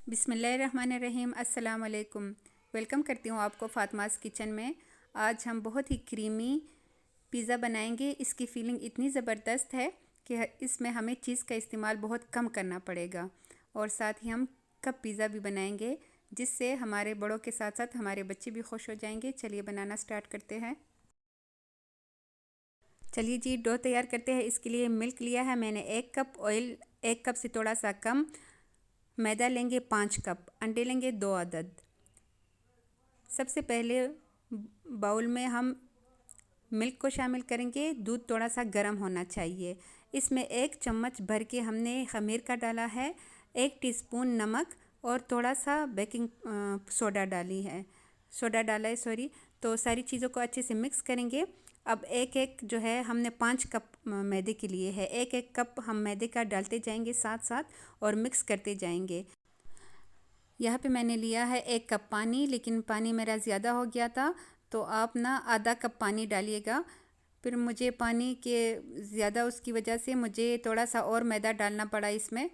बिस्मिल्लाहिर्रहमानिर्रहीम। अस्सलाम वालेकुम। वेलकम करती हूँ आपको फ़ातिमास किचन में। आज हम बहुत ही क्रीमी पिज़्ज़ा बनाएंगे। इसकी फीलिंग इतनी ज़बरदस्त है कि इसमें हमें चीज़ का इस्तेमाल बहुत कम करना पड़ेगा और साथ ही हम कप पिज़्ज़ा भी बनाएंगे जिससे हमारे बड़ों के साथ साथ हमारे बच्चे भी खुश हो जाएंगे। चलिए बनाना स्टार्ट करते हैं। चलिए जी, डो तैयार करते हैं। इसके लिए मिल्क लिया है मैंने 1 कप, ऑयल 1 कप से थोड़ा सा कम, मैदा लेंगे 5 कप, अंडे लेंगे 2 अदद। सबसे पहले बाउल में हम मिल्क को शामिल करेंगे। दूध थोड़ा सा गर्म होना चाहिए। इसमें 1 चम्मच भर के हमने खमीर का डाला है, 1 टीस्पून नमक और थोड़ा सा बेकिंग सोडा डाला है सॉरी। तो सारी चीज़ों को अच्छे से मिक्स करेंगे। अब एक एक जो है हमने 5 कप मैदे के लिए है, एक एक कप हम मैदे का डालते जाएंगे साथ साथ और मिक्स करते जाएंगे। यहाँ पे मैंने लिया है 1 कप पानी, लेकिन पानी मेरा ज़्यादा हो गया था तो आप ना आधा कप पानी डालिएगा। फिर मुझे पानी के ज़्यादा उसकी वजह से मुझे थोड़ा सा और मैदा डालना पड़ा इसमें।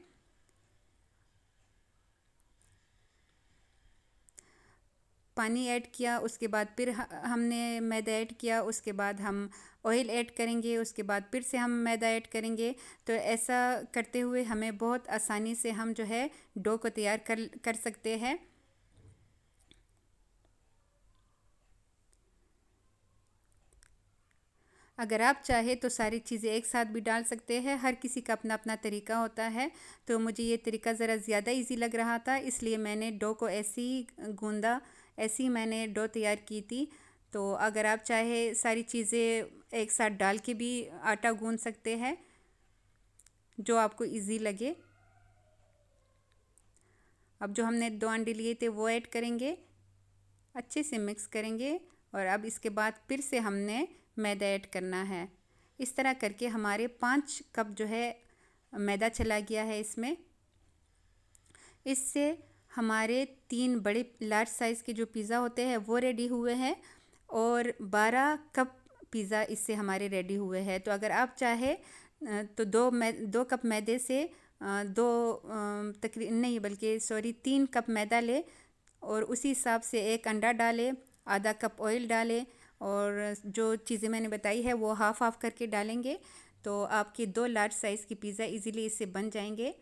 पानी ऐड किया, उसके बाद फिर हमने मैदा ऐड किया, उसके बाद हम ऑयल ऐड करेंगे, उसके बाद फिर से हम मैदा ऐड करेंगे। तो ऐसा करते हुए हमें बहुत आसानी से हम जो है डो को तैयार कर सकते हैं। अगर आप चाहे तो सारी चीज़ें एक साथ भी डाल सकते हैं। हर किसी का अपना अपना तरीका होता है। तो मुझे ये तरीका ज़रा ज़्यादा इजी लग रहा था, इसलिए मैंने डो को ऐसे ही गूंदा, ऐसे ही मैंने डो तैयार की थी। तो अगर आप चाहे सारी चीज़ें एक साथ डाल के भी आटा गूंद सकते हैं, जो आपको इजी लगे। अब जो हमने 2 अंडे लिए थे वो ऐड करेंगे, अच्छे से मिक्स करेंगे और अब इसके बाद फिर से हमने मैदा ऐड करना है। इस तरह करके हमारे 5 कप जो है मैदा चला गया है इसमें। इससे हमारे 3 बड़े लार्ज साइज़ के जो पिज़्ज़ा होते हैं वो रेडी हुए हैं और 12 कप पिज़्ज़ा इससे हमारे रेडी हुए हैं। तो अगर आप चाहे तो 2 कप मैदे से दो तकरीबन नहीं बल्कि सॉरी 3 कप मैदा ले और उसी हिसाब से 1 अंडा डालें, आधा कप ऑयल डालें और जो चीज़ें मैंने बताई है वो हाफ़ हाफ़ करके डालेंगे। तो आपके 2 लार्ज साइज़ की पिज़्ज़ा इजीली इससे बन जाएंगे।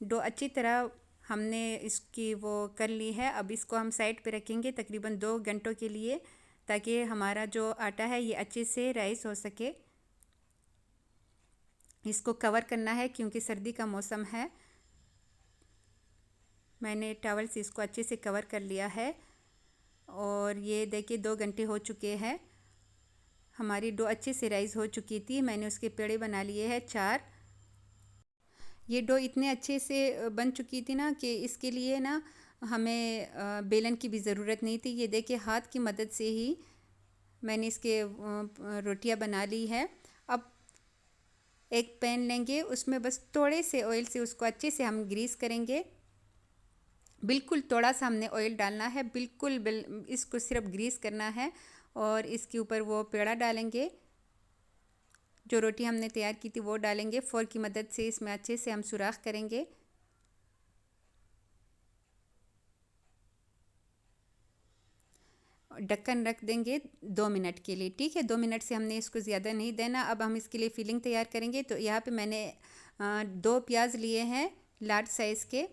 डो अच्छी तरह हमने इसकी वो कर ली है। अब इसको हम साइड पे रखेंगे तकरीबन 2 घंटों के लिए, ताकि हमारा जो आटा है ये अच्छे से राइस हो सके। इसको कवर करना है क्योंकि सर्दी का मौसम है। मैंने टॉवल से इसको अच्छे से कवर कर लिया है और ये देखिए 2 घंटे हो चुके हैं। हमारी डो अच्छे से राइस हो चुकी थी। मैंने उसके पेड़े बना लिए हैं 4। ये डो इतने अच्छे से बन चुकी थी ना कि इसके लिए ना हमें बेलन की भी ज़रूरत नहीं थी। ये देखिए हाथ की मदद से ही मैंने इसके रोटियां बना ली है। अब एक पैन लेंगे, उसमें बस थोड़े से ऑयल से उसको अच्छे से हम ग्रीस करेंगे। बिल्कुल थोड़ा सा हमने ऑयल डालना है, इसको सिर्फ ग्रीस करना है और इसके ऊपर वो पेड़ा डालेंगे। जो रोटी हमने तैयार की थी वो डालेंगे। फोर्क की मदद से इसमें अच्छे से हम सुराख करेंगे। ढक्कन रख देंगे 2 मिनट के लिए। ठीक है, 2 मिनट से हमने इसको ज़्यादा नहीं देना। अब हम इसके लिए फिलिंग तैयार करेंगे। तो यहाँ पे मैंने 2 प्याज लिए हैं लार्ज साइज़ के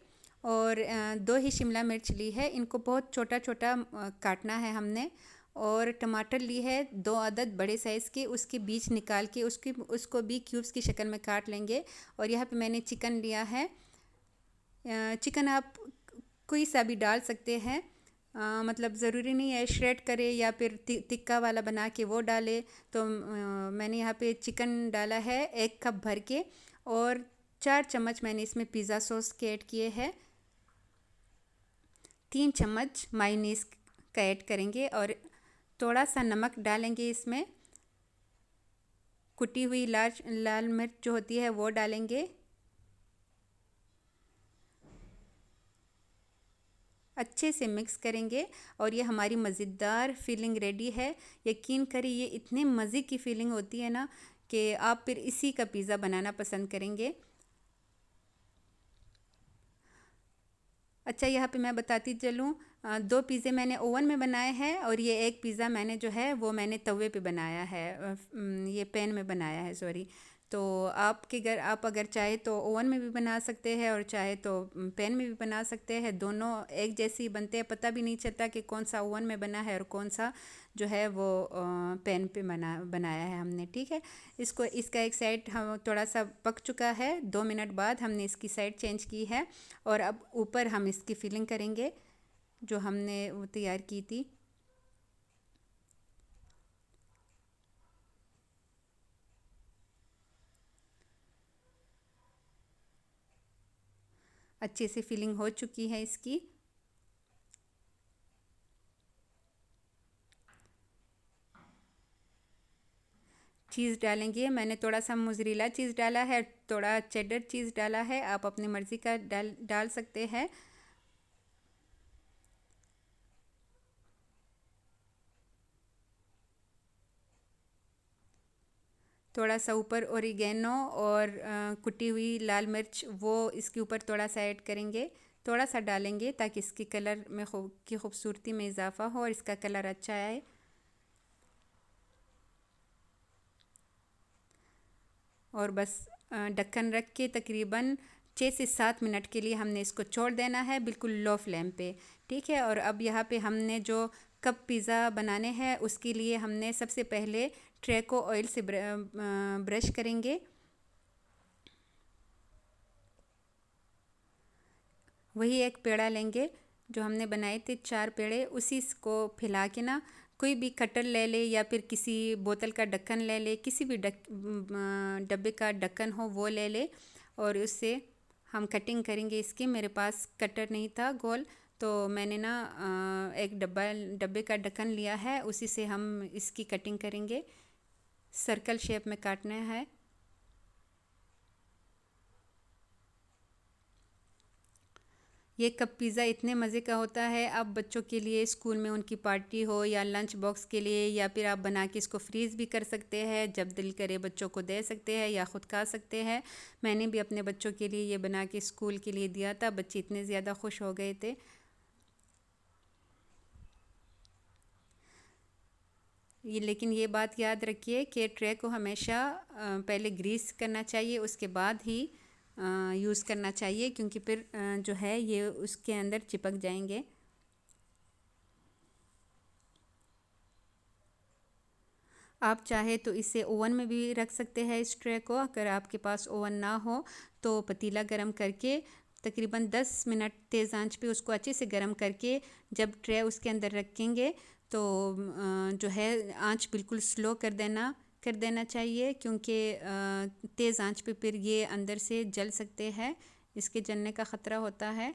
और 2 ही शिमला मिर्च ली है। इनको बहुत छोटा छोटा काटना है हमने। और टमाटर ली है 2 अदद बड़े साइज़ के, उसके बीज निकाल के उसको भी क्यूब्स की शक्ल में काट लेंगे। और यहाँ पे मैंने चिकन लिया है। चिकन आप कोई सा भी डाल सकते हैं, मतलब ज़रूरी नहीं है श्रेड करे या फिर तिक्का वाला बना के वो डाले। तो मैंने यहाँ पे चिकन डाला है 1 कप भर के और 4 चम्मच मैंने इसमें पिज़्ज़ा सॉस के ऐड किए हैं। 3 चम्मच मायोनीज़ का ऐड करेंगे और थोड़ा सा नमक डालेंगे इसमें। कुटी हुई लाल मिर्च जो होती है वो डालेंगे। अच्छे से मिक्स करेंगे और ये हमारी मज़ेदार फीलिंग रेडी है। यकीन करिए ये इतने मज़े की फीलिंग होती है ना कि आप फिर इसी का पिज़्ज़ा बनाना पसंद करेंगे। अच्छा, यहाँ पे मैं बताती चलूँ, 2 पिज़्ज़े मैंने ओवन में बनाए हैं और ये एक पिज़्ज़ा मैंने जो है वो मैंने तवे पे बनाया है, ये पैन में बनाया है, सॉरी। तो आपके घर आप अगर चाहे तो ओवन में भी बना सकते हैं और चाहे तो पैन में भी बना सकते हैं। दोनों एक जैसे ही बनते हैं, पता भी नहीं चलता कि कौन सा ओवन में बना है और कौन सा जो है वो पैन पे बनाया है हमने, ठीक है। इसका एक साइड हम थोड़ा सा पक चुका है, 2 मिनट बाद हमने इसकी साइड चेंज की है। और अब ऊपर हम इसकी फिलिंग करेंगे जो हमने वो तैयार की थी। अच्छे से फिलिंग हो चुकी है इसकी। चीज़ डालेंगे, मैंने थोड़ा सा मोज़रेला चीज़ डाला है, थोड़ा चेडर चीज़ डाला है, आप अपनी मर्ज़ी का डाल डाल सकते हैं। थोड़ा सा ऊपर ओरिगेनो और कुटी हुई लाल मिर्च वो इसके ऊपर थोड़ा सा ऐड करेंगे, थोड़ा सा डालेंगे ताकि इसकी कलर में की खूबसूरती में इजाफ़ा हो और इसका कलर अच्छा आए। और बस ढक्कन रख के तकरीबन 6 से 7 मिनट के लिए हमने इसको छोड़ देना है, बिल्कुल लो फ्लेम पे, ठीक है। और अब यहाँ पे हमने जो कप पिज़्ज़ा बनाने हैं उसके लिए हमने सबसे पहले ट्रे को ऑयल से ब्रश करेंगे। वही एक पेड़ा लेंगे जो हमने बनाए थे, 4 पेड़े, उसी को फैला के ना कोई भी कटर ले ले या फिर किसी बोतल का ढक्कन ले ले, किसी भी डब्बे का ढक्कन हो वो ले ले और उससे हम कटिंग करेंगे इसकी। मेरे पास कटर नहीं था गोल, तो मैंने ना एक डब्बे का ढक्कन लिया है, उसी से हम इसकी कटिंग करेंगे। सर्कल शेप में काटना है। ये कप पिज़्ज़ा इतने मज़े का होता है, आप बच्चों के लिए स्कूल में उनकी पार्टी हो या लंच बॉक्स के लिए, या फिर आप बना के इसको फ्रीज़ भी कर सकते हैं, जब दिल करे बच्चों को दे सकते हैं या ख़ुद खा सकते हैं। मैंने भी अपने बच्चों के लिए ये बना के स्कूल के लिए दिया था, बच्चे इतने ज़्यादा खुश हो गए थे। लेकिन ये बात याद रखिए कि ट्रे को हमेशा पहले ग्रीस करना चाहिए, उसके बाद ही यूज़ करना चाहिए, क्योंकि फिर जो है ये उसके अंदर चिपक जाएंगे। आप चाहे तो इसे ओवन में भी रख सकते हैं इस ट्रे को। अगर आपके पास ओवन ना हो तो पतीला गरम करके तकरीबन 10 मिनट तेज़ आंच पे उसको अच्छे से गरम करके जब ट्रे उसके अंदर रखेंगे तो जो है आंच बिल्कुल स्लो कर देना चाहिए, क्योंकि तेज़ आंच पे फिर ये अंदर से जल सकते हैं, इसके जलने का ख़तरा होता है।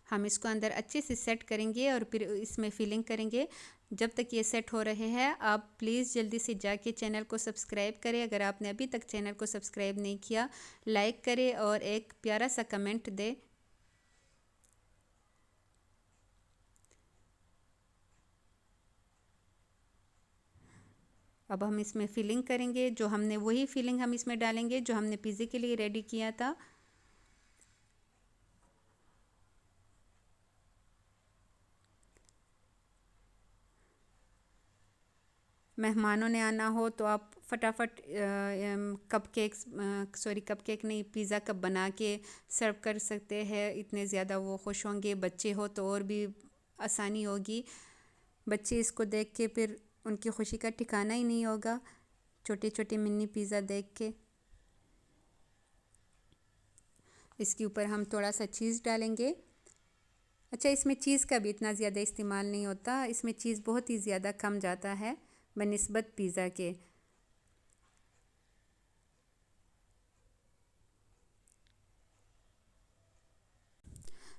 हम इसको अंदर अच्छे से सेट करेंगे और फिर इसमें फिलिंग करेंगे। जब तक ये सेट हो रहे हैं आप प्लीज़ जल्दी से जाके चैनल को सब्सक्राइब करें, अगर आपने अभी तक चैनल को सब्सक्राइब नहीं किया, लाइक करें और एक प्यारा सा कमेंट दें। अब हम इसमें फिलिंग करेंगे, जो हमने वही फिलिंग हम इसमें डालेंगे जो हमने पिज़्ज़े के लिए रेडी किया था। मेहमानों ने आना हो तो आप फटाफट कप केक नहीं, पिज़्ज़ा कप बना के सर्व कर सकते हैं, इतने ज़्यादा वो खुश होंगे। बच्चे हो तो और भी आसानी होगी, बच्चे इसको देख के फिर उनकी खुशी का ठिकाना ही नहीं होगा, छोटे छोटे मिनी पिज़्ज़ा देख के। इसके ऊपर हम थोड़ा सा चीज़ डालेंगे। अच्छा, इसमें चीज़ का भी इतना ज़्यादा इस्तेमाल नहीं होता, इसमें चीज़ बहुत ही ज़्यादा कम जाता है बनिस्बत पिज़्ज़ा के।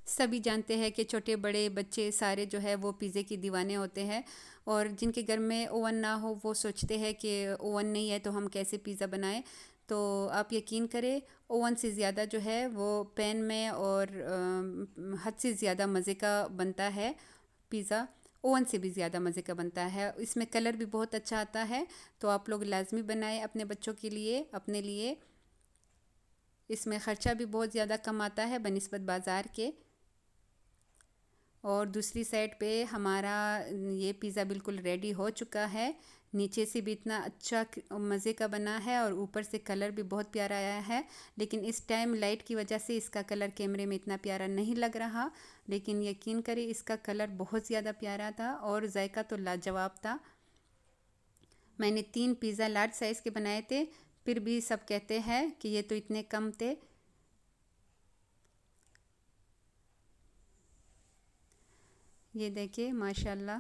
सभी जानते हैं कि छोटे बड़े बच्चे सारे जो है वो पिज़्ज़े की दीवाने होते हैं, और जिनके घर में ओवन ना हो वो सोचते हैं कि ओवन नहीं है तो हम कैसे पिज़्ज़ा बनाएं। तो आप यकीन करें, ओवन से ज़्यादा जो है वो पैन में और हद से ज़्यादा मज़े का बनता है पिज़्ज़ा। ओवन से भी ज़्यादा मज़े का बनता है, इसमें कलर भी बहुत अच्छा आता है। तो आप लोग लाजमी बनाएं अपने बच्चों के लिए, अपने लिए। इसमें ख़र्चा भी बहुत ज़्यादा कम आता है बनिस्बत बाज़ार के। और दूसरी साइड पे हमारा ये पिज़्ज़ा बिल्कुल रेडी हो चुका है। नीचे से भी इतना अच्छा मज़े का बना है और ऊपर से कलर भी बहुत प्यारा आया है। लेकिन इस टाइम लाइट की वजह से इसका कलर कैमरे में इतना प्यारा नहीं लग रहा, लेकिन यकीन करें इसका कलर बहुत ज़्यादा प्यारा था और जायका तो लाजवाब था। मैंने 3 पिज़्ज़ा लार्ज साइज़ के बनाए थे, फिर भी सब कहते हैं कि ये तो इतने कम थे। ये देखिए माशाल्लाह।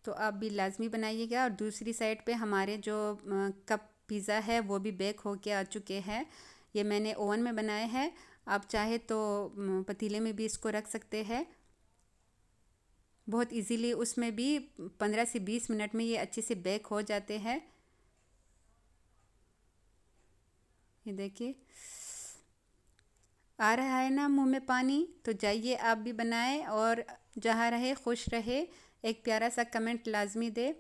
तो आप भी लाजमी बनाइएगा। और दूसरी साइड पे हमारे जो कप पिज़्ज़ा है वो भी बेक होके आ चुके हैं। ये मैंने ओवन में बनाए हैं, आप चाहे तो पतीले में भी इसको रख सकते हैं। बहुत इजीली उसमें भी 15 से 20 मिनट में ये अच्छे से बेक हो जाते हैं। ये देखिए आ रहा है ना मुंह में पानी। तो जाइए आप भी बनाएं और जहाँ रहे खुश रहे। एक प्यारा सा कमेंट लाजमी दे।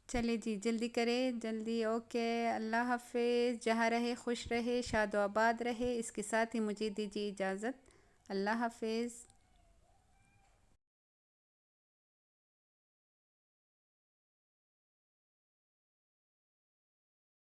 चलिए जी, जल्दी करें जल्दी। ओके, अल्लाह हाफिज़। जहाँ रहे खुश रहे, शाद आबाद रहे। इसके साथ ही मुझे दीजिए इजाज़त। अल्लाह हाफिज़।